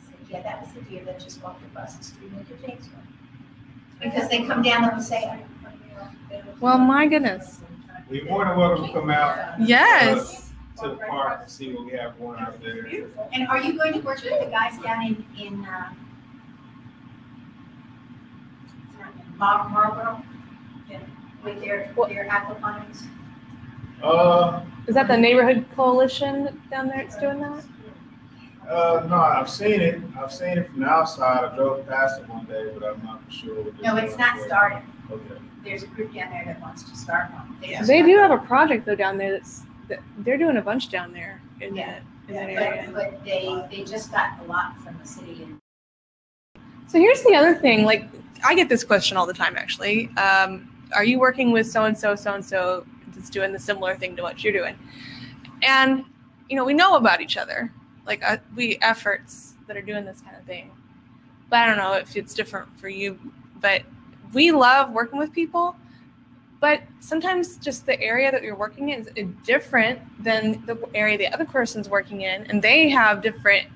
C: said, yeah, that was the deer that just walked across the street. Look at Jake's one. Because they come down and say,
A: well, my goodness.
B: We're more than welcome to come out.
A: Yes.
B: To the park and see what we have going out there.
C: And are you going to work with the guys down in Marlboro? With their aquaponics?
A: Is that the neighborhood coalition down there that's doing that?
B: No, I've seen it. I've seen it from the outside. I drove past it one day, but I'm not sure.
C: No, it's not started.
B: Okay.
C: There's a group down there that wants to start one.
A: They do have a project though down there they're doing a bunch down there in that area.
C: But they just got a lot from the city.
A: So here's the other thing. Like, I get this question all the time, actually. Are you working with so-and-so that's doing the similar thing to what you're doing? And, we know about each other. Like, we efforts that are doing this kind of thing. But I don't know if it's different for you. But we love working with people. But sometimes just the area that you're working in is different than the area the other person's working in. And they have different,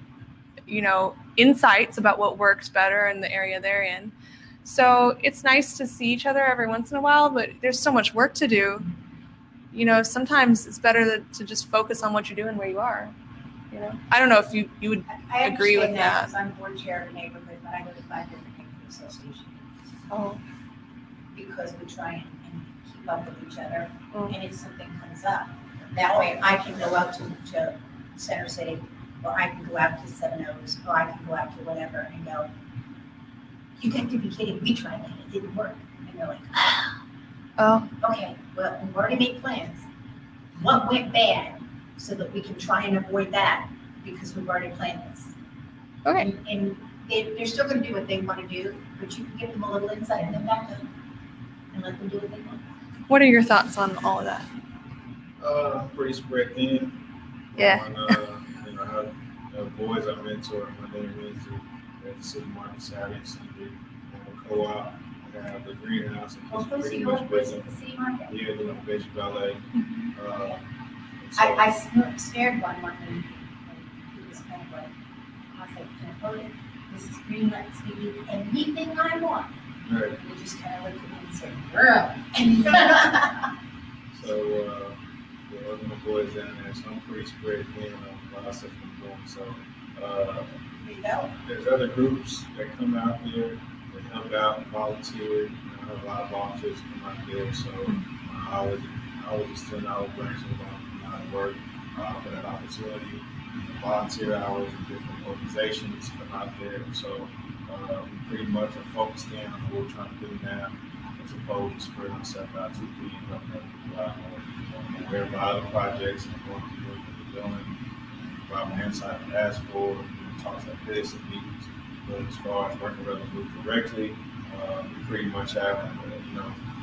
A: insights about what works better in the area they're in. So it's nice to see each other every once in a while, but there's so much work to do. Sometimes it's better to just focus on what you're doing where you are. I don't know if you would agree with that.
C: Because I'm board chair of a neighborhood, but I go to 5 different neighborhood associations.
A: Oh.
C: Because we try and keep up with each other, and if something comes up, that way I can go out to Center City, or I can go out to Seven Oaks, or I can go out to whatever and go, you got to be kidding, we tried that, it didn't work. And they're like,
A: oh,
C: okay, well, we've already made plans. What went bad so that we can try and avoid that, because we've already planned this.
A: Okay.
C: And they're still going to do what they want to do, but you can give them a little insight and then back up and let them do what they want.
A: What are your thoughts on all of that?
B: Pretty spread thin.
A: Yeah.
B: Boys I mentor Monday and Wednesday at the city market Saturday and Sunday. Co-op. I have the greenhouse.
C: Pretty much busy. The city market.
B: Yeah, doing basic ballet.
C: I snared one morning, and he was kind of like, I was like, can I hold it? This is green lights, we do anything I want.
B: Right.
C: He just kind of looked at me and said, girl.
B: So, working with boys down there, so I'm pretty spread thin on a lot of stuff I'm doing. So, there's other groups that come out there that help out and volunteer. I have a lot of volunteers come out there, so I always just tell our branches about how to work for that opportunity. Volunteer hours in different organizations come out there, so we pretty much are focused in on what we're trying to do now, as opposed to spreading ourselves out to be aware about other projects and what we're doing, about my inside task force, talks like this and meetings. But as far as working with the group directly, we pretty much have,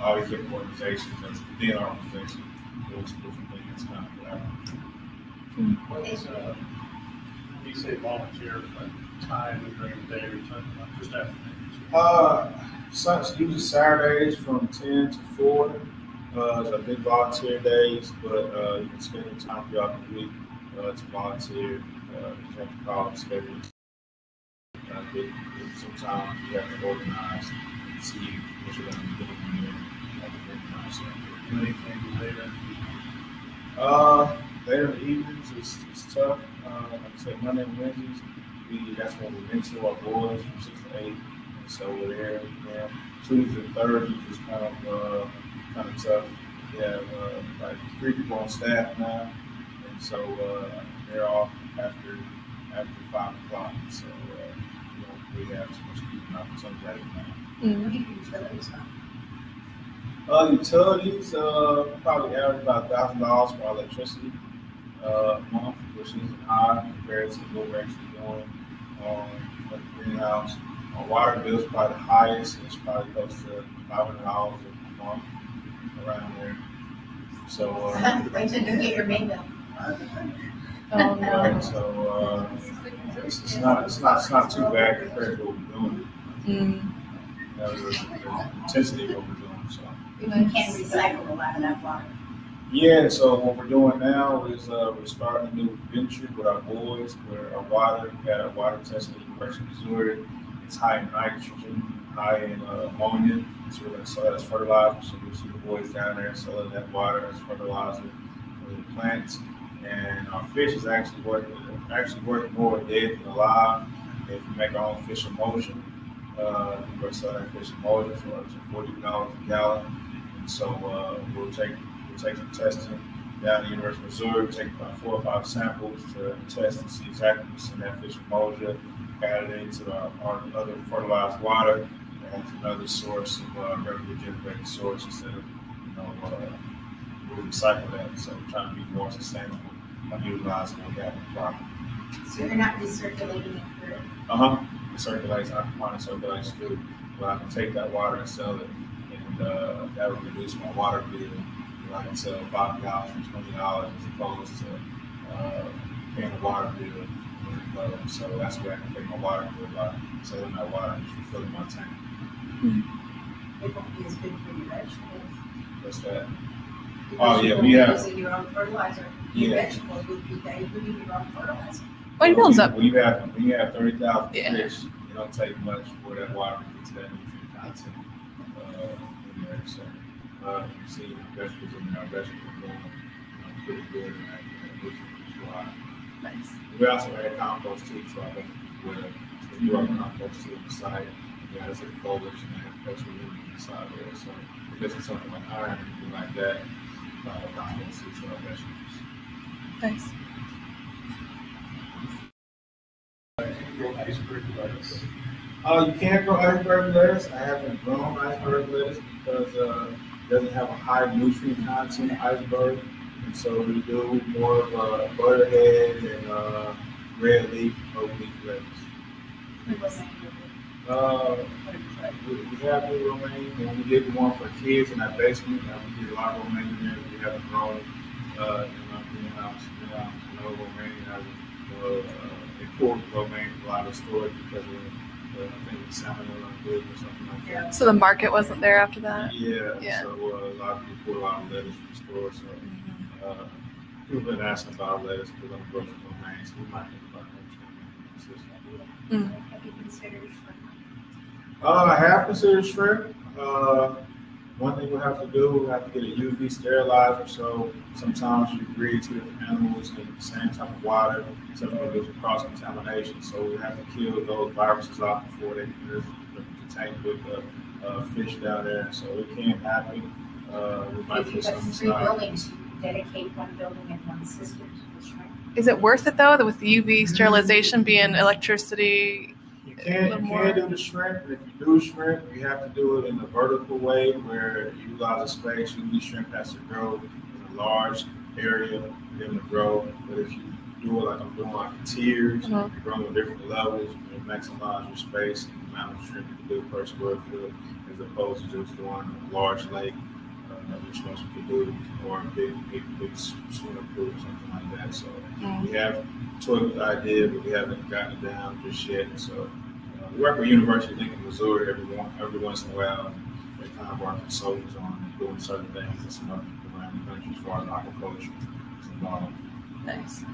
B: all these different organizations that's within our organization doing some different things kind of collaborative.
D: What is, when you say volunteer, like time during the day or something, like just afternoons?
B: Usually Saturdays from 10 to 4. So big volunteer days, but you can spend your time throughout the week to volunteer. You have to call and schedule. Sometimes you have to organize and see what you're going to be doing there.
D: Anything later?
B: Later in the evenings it's tough. Like I said, Monday and Wednesdays, that's when we mentor our boys from 6 to 8. And so we're there. Yeah. Tuesday and Thursdays is kind of tough. We have like 3 people on staff now, and so they're off after 5 o'clock. So we have so much keeping up until right now. Utilities probably average about $1,000 for our electricity a month, which isn't high compared to what we're actually doing on the greenhouse. Our water bill is probably the highest. It's probably close to $500 a month around there. So
C: wait till you get your main bill.
A: Oh, no.
B: Right, so it's not too bad compared to what we're doing. The intensity of what we're doing. So
C: You can recycle a lot of that water.
B: yeah, so what we're doing now is we're starting a new venture with our boys where our water, we had our water testing in the University of Missouri. It's high in nitrogen, high in ammonia. So we're going to sell that as fertilizer. So you'll see the boys down there selling that water as fertilizer for the plants. And our fish is actually working more dead than alive. If we make our own fish emulsion, we're selling that fish emulsion for up to $40 a gallon. And so we'll take some testing down at the University of Missouri. We'll take about 4 or 5 samples to test and see exactly what's in that fish emulsion. Add it into our other fertilized water. That's another source of revenue generating source instead of we recycle that. So we're trying to be more sustainable by utilizing organic product.
C: So you're not recirculating it through?
B: It circulates. Aquaponics circulates through. But I can take that water and sell it, and that will reduce my water bill. I can sell 5 gallons for $20 as opposed to paying a water bill. So that's where I can pay my water bill by selling that water and just refilling my tank.
C: It won't be as good for your vegetables.
B: What's that?
C: Because
B: yeah,
C: you
B: we have.
C: using your own fertilizer. Your vegetables would be better if you use your own fertilizer.
A: What builds up?
B: When you have 30,000
A: Yeah.
B: fish, it don't take much for that water to get to that nutrient content in there. So you see vegetables in there, our vegetables are going pretty good in that nutrient water.
A: Nice.
B: We also add compost too, so our vegetables will. So we do our compost too on the side. Yeah, that's like foliage and extra nutrients inside there. So because it's something like iron or anything like that, compost too for our vegetables.
A: Nice.
D: Iceberg lettuce.
B: You can't grow iceberg lettuce. I haven't grown iceberg lettuce because it doesn't have a high nutrient content iceberg. And so we do more of a butterhead and red leaf, oak leaf lettuce. We have the romaine, and we did one for kids in our basement. We did a lot of romaine there that we haven't grown in our greenhouse. No romaine. Import romaine a lot of storage because of I think salmonella good or something like that.
A: So the market wasn't there after that?
B: Yeah. So a lot of people put a lot of lettuce from the store. So people have been asking about lettuce because I'm growing romaine, so we might think about that.
C: Have you considered shrimp?
B: I have considered shrimp. One thing we'll have to do, we'll have to get a UV sterilizer. So sometimes you breed 2 different animals in the same type of water. Sometimes there's a cross contamination. So we have to kill those viruses off before they can the tank with the fish down there. So it can happen. We might
C: If
B: put
C: you've got
B: some
C: 3
B: aside.
C: buildings, you dedicate one building and one system to the shrimp.
A: Is it worth it though, that with the UV sterilization being electricity?
B: You can do the shrimp. If you do shrimp, you have to do it in a vertical way where you utilize a space. Usually shrimp has to grow in a large area for them to grow. But if you do it like I'm doing like the tiers,
A: Mhm.
B: you run with different levels, you maximize your space and the amount of shrimp you can do per square foot, as opposed to just doing a large lake, which most people do, or a big swimming pool or something like that. So we have toyed with the idea, but we haven't gotten it down just yet. So we work with University of Lincoln, Missouri every once in a while. They kind of are consultants on doing certain things and some other people around the country as far as aquaculture is involved.
A: Nice.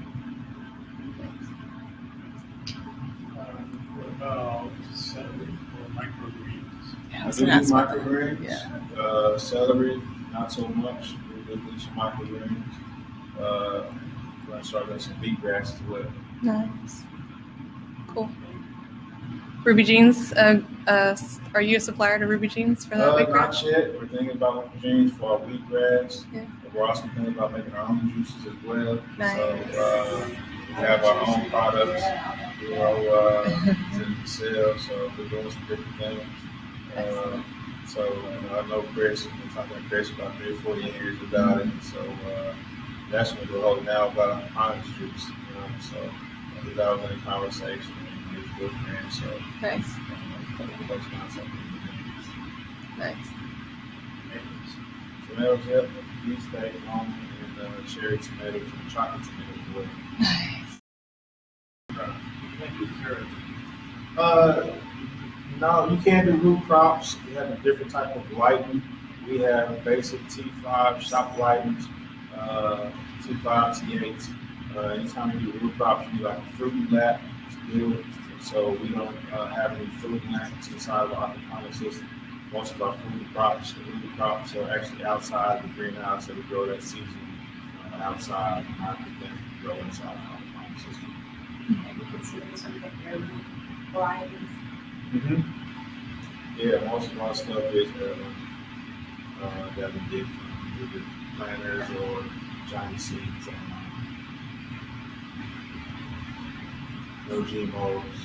D: What about celery or microgreens?
A: Yeah,
B: I do do microgreens.
A: Yeah.
B: Celery, not so much. We do some microgreens. We're going to start doing some wheatgrass as well.
A: Nice. Cool. Ruby Jeans, are you a supplier to Ruby Jeans for that wheatgrass?
B: Not yet. We're thinking about wheatgrass for our wheatgrass.
A: Yeah.
B: But we're also thinking about making our own juices as well.
A: Nice.
B: So we have our own products. To sell. So we're doing some different things. So I know Chris. I've been talking to Chris about 3 or 4 years about it. So that's what we're holding out about Aquaponics juice. So that was in a conversation. Good man, so
A: Nice. Nice.
B: Tomatoes, yep, beefsteak, lemon, and cherry tomatoes and chocolate tomatoes as well.
A: Nice.
B: No, you can't do root crops. We have a different type of lighting. We have basic T5 shop lightings, T5, T8. Anytime you do root crops, you do like a fruit lap to do it. So we don't have any food lamps inside of our aquaponics system. Most of our food crops are actually outside the greenhouse that we grow that season outside, not the thing we grow inside the aquaponics system.
C: We can see some of the varieties.
B: Mm-hmm. Yeah, most of our stuff is that we get from either planters or giant seeds. No GMOs.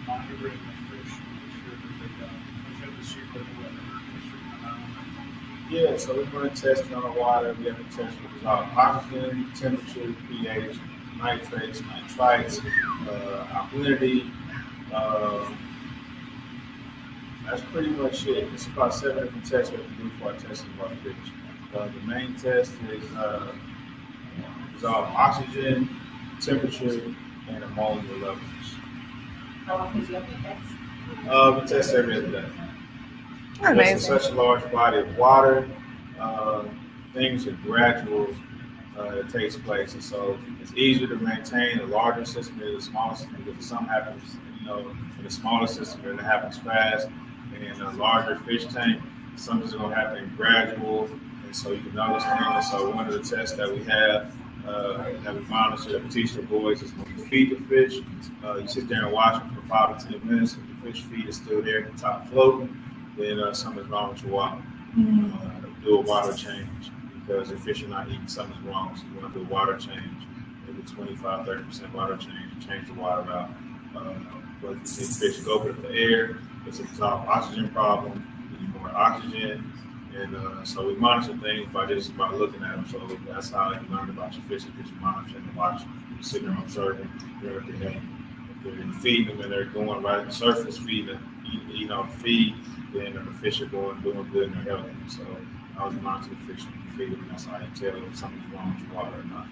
D: Monitoring the fish, make sure that they have the secret weather.
B: Yeah, so we're going to test on the water. We have to test for dissolved oxygen, temperature, pH, nitrates, nitrites, alkalinity. That's pretty much it. It's about 7 different tests we have to do for our testing of our fish. The main test is dissolved oxygen, temperature, and ammonia levels.
C: How often do you have to test?
B: We test every other day.
A: Amazing.
B: It's such a large body of water. Things are gradual. It takes place, and so it's easier to maintain a larger system than a smaller system because if something happens, in a smaller system, and it happens fast. In a larger fish tank, something's going to happen gradual, and so you can understand. So one of the tests that we have that we monitor, that we teach the boys is when you feed the fish, you sit there and watch them for 5 to 10 minutes. If the fish feed is still there at the top floating, then something's wrong with your water. Do a water change because if fish are not eating, something's wrong. So you want to do a water change, maybe 25-30% water change the water out. But if fish go up the air, it's a dissolved oxygen problem. You need more oxygen. And so we monitor things by looking at them. So that's how you learn about your fish, because you're monitoring and watching. You're sitting there observing everything. If they're feeding them and they're going right at the surface, eating on feed, then the fish are doing good and they're healthy. So I was monitoring the fish when you feed them, and that's how you tell if something's wrong with your water or not.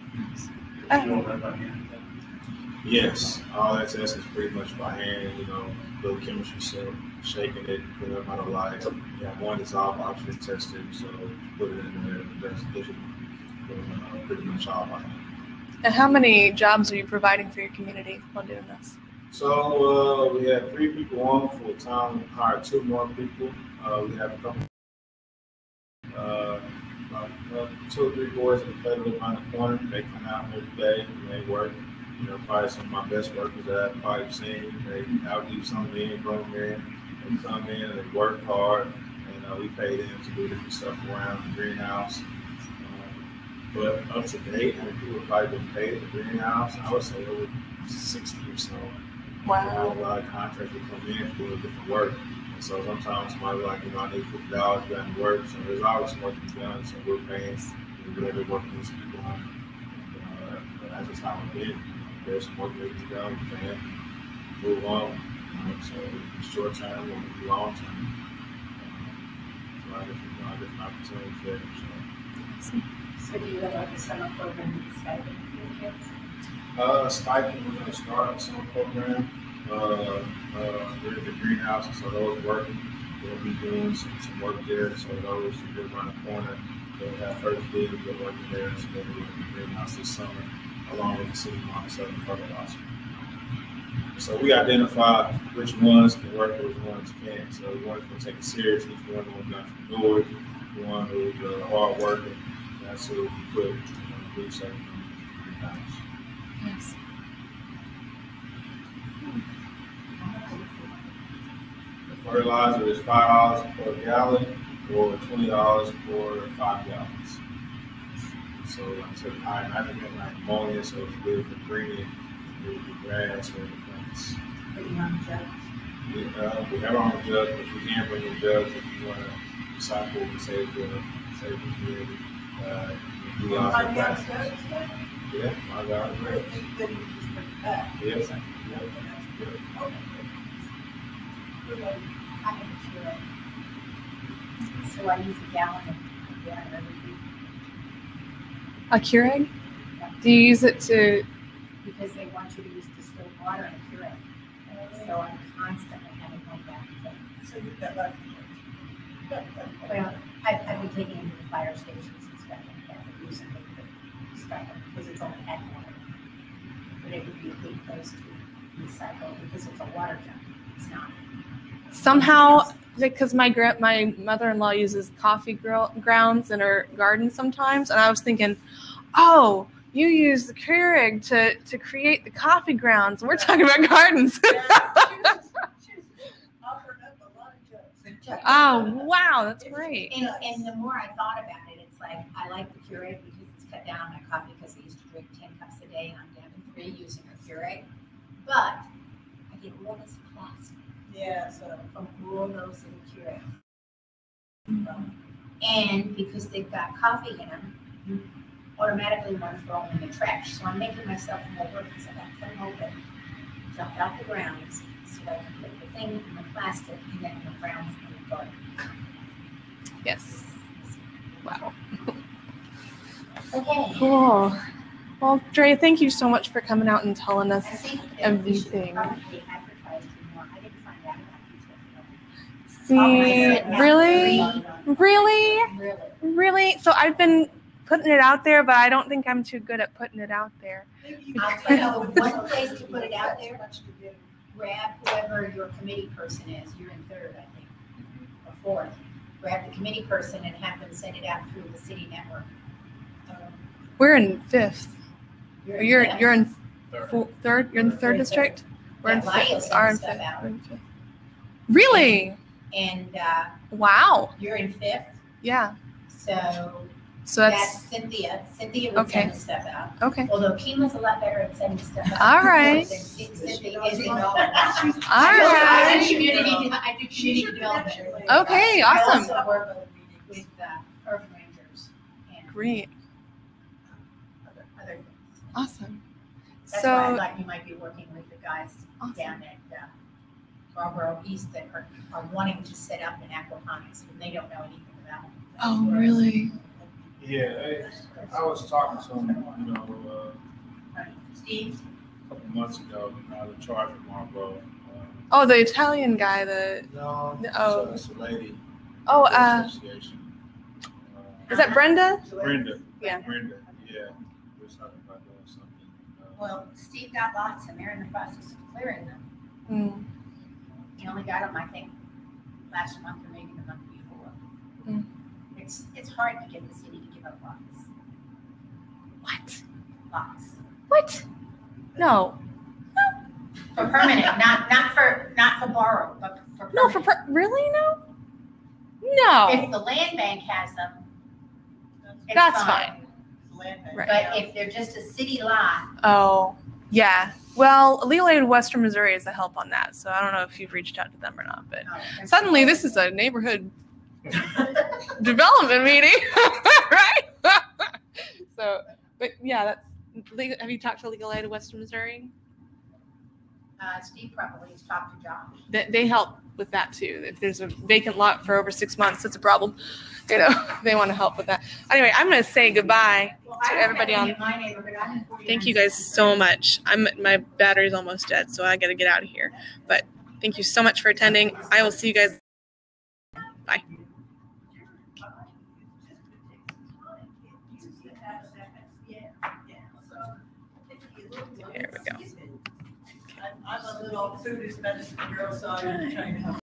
B: Yes, all that test is pretty much by hand, little chemistry cell, shaking it, put it under light. You have one dissolved oxygen tested, so put it in there, that's digital. Pretty much all by hand.
A: And how many jobs are you providing for your community while doing this?
B: So we have 3 people on full time. We hired 2 more people. We have a couple, about 2 or 3 boys that play around the corner. They come out every day and they work. Probably some of my best workers that I've probably seen. They outdo some men, grown men. They come in and they work hard, and we pay them to do different stuff around the greenhouse. But up to date, how many people have probably been paid at the greenhouse? I would say over 60 or so.
A: Wow.
B: A lot of contractors come in doing different work. And So sometimes somebody like, I need $50 done to work. So there's always some work to be done. So we're paying whatever work needs to be done. That's just how it is. There's some work that needs to be done, and move on. So short term and long term. So I just opportunities there.
C: So do you have like a summer program that's stipend for your kids?
B: Stipend, we're going to start a summer program. We're in the greenhouse, so those working, they'll be doing some work there. So those who live around the corner, they'll have first day they're working there. So they'll be in the greenhouse this summer, along with the city monitor and fertilizer. So we identify which ones can work and which ones can't. So the ones who take it serious, each one who's entrepreneurs, the one who's hard working, that's who we put do certain things.
A: Yes.
B: The fertilizer is $5 per gallon or $20 for 5 gallons. So like I said, high nitrogen, like ammonia, so it's good for greening the grass or the plants.
C: But you want to judge?
B: We have our own jug, but you can bring a jug if you want to recycle and save the community. You do lots of plastic. Yeah, my God, great. Yes.
C: I have a Keurig. So I use a gallon of water every week.
A: A Keurig? Do you use it to?
C: Because they want you to use distilled water in a Keurig. So I'm constantly having one back. So you've got that. Well, I've been taking it to the fire stations and stuff like that, and using it to stuff because it's only had water. But it would be a good place to recycle because it's a water jug. It's not.
A: Somehow, because my mother-in-law uses coffee grounds in her garden sometimes, and I was thinking, oh, you use the Keurig to create the coffee grounds, and we're talking about gardens. Oh, wow, that's great.
C: And the more I thought about it, it's like I like the Keurig because it's cut down on my coffee because I used to drink 10 cups a day and I'm down to 3 using a Keurig. But I get all this plastic. Yeah, so from all those in the Keurig. And because they've got coffee in them, you automatically want to throw them in the trash. So I'm making myself more work because I got to cut them open, dump out the grounds, so I can put the thing in the plastic and then the grounds in the garden.
A: Yes. Wow.
C: Okay.
A: Cool. Well, Dre, thank you so much for coming out and telling us
C: I think that
A: everything.
C: we should probably advertise you more. I didn't find out about you
A: See,
C: till
A: really?
C: Really?
A: Really? So I've been putting it out there, but I don't think I'm too good at putting it out there.
C: I'll tell you the one place to put it out there. Grab whoever your committee person is. You're in third, I think, or fourth. Grab the committee person and have them send it out through the city network.
A: We're in 5th. You're
C: fifth.
A: in
D: Third.
A: third. You're in the 3rd district. We're in
C: Yeah, Lyle
A: 5th. Are in
C: sends stuff
A: 5th.
C: out.
A: We're in 5th. Really?
C: And
A: Wow.
C: you're in 5th.
A: Yeah.
C: So
A: So
C: that's
A: that's
C: Cynthia. Cynthia would
A: Okay.
C: send the stuff out.
A: okay.
C: Although Kima's a lot better at sending stuff out.
A: All right.
C: Than Cynthia
A: All
C: is in
A: right.
C: I do community development.
A: Okay.
C: I
A: Awesome.
C: also work with urban rangers and
A: Great.
C: other things.
A: Awesome.
C: That's why I
A: So
C: thought you might be working with the guys
A: Awesome.
C: down at Scarborough East that are wanting to set up an aquaponics, and they don't know anything about it.
A: oh really?
B: Yeah, I was talking to him,
C: Steve?
B: a couple months ago, the charge of Marlboro.
A: Oh, the Italian guy. The
B: No,
A: Oh.
B: it's a lady.
A: Oh,
B: Association.
A: is that Brenda?
B: Brenda.
A: Yeah.
B: Brenda, yeah. We was talking about doing something.
C: Well, Steve got lots, and they're in the process of clearing them.
A: Mm.
C: He only got them, I think, last month or maybe the month before.
A: Mm.
C: It's hard to get the city to give up lots.
A: What?
C: Lots.
A: What? No.
C: For permanent, not for borrow, but for permanent.
A: No. Really? No. No.
C: If the land bank has them, it's
A: That's fine.
C: Land bank.
A: Right.
C: But if they're just a city lot,
A: Oh, yeah. Well, Legal Aid Western Missouri is a help on that, so I don't know if you've reached out to them or not. But suddenly, this is a neighborhood development meeting, right? So, but yeah, that's. Have you talked to Legal Aid of Western Missouri?
C: Steve probably has talked to Josh.
A: They help with that too. If there's a vacant lot for over 6 months, that's a problem. You know, they want to help with that. Anyway, I'm going to say goodbye to everybody on. Thank you guys so much. My battery's almost dead, so I got to get out of here. But thank you so much for attending. I will see you guys. Bye. There we go.
E: I'm a little food is medicine girl, so I'm trying to help.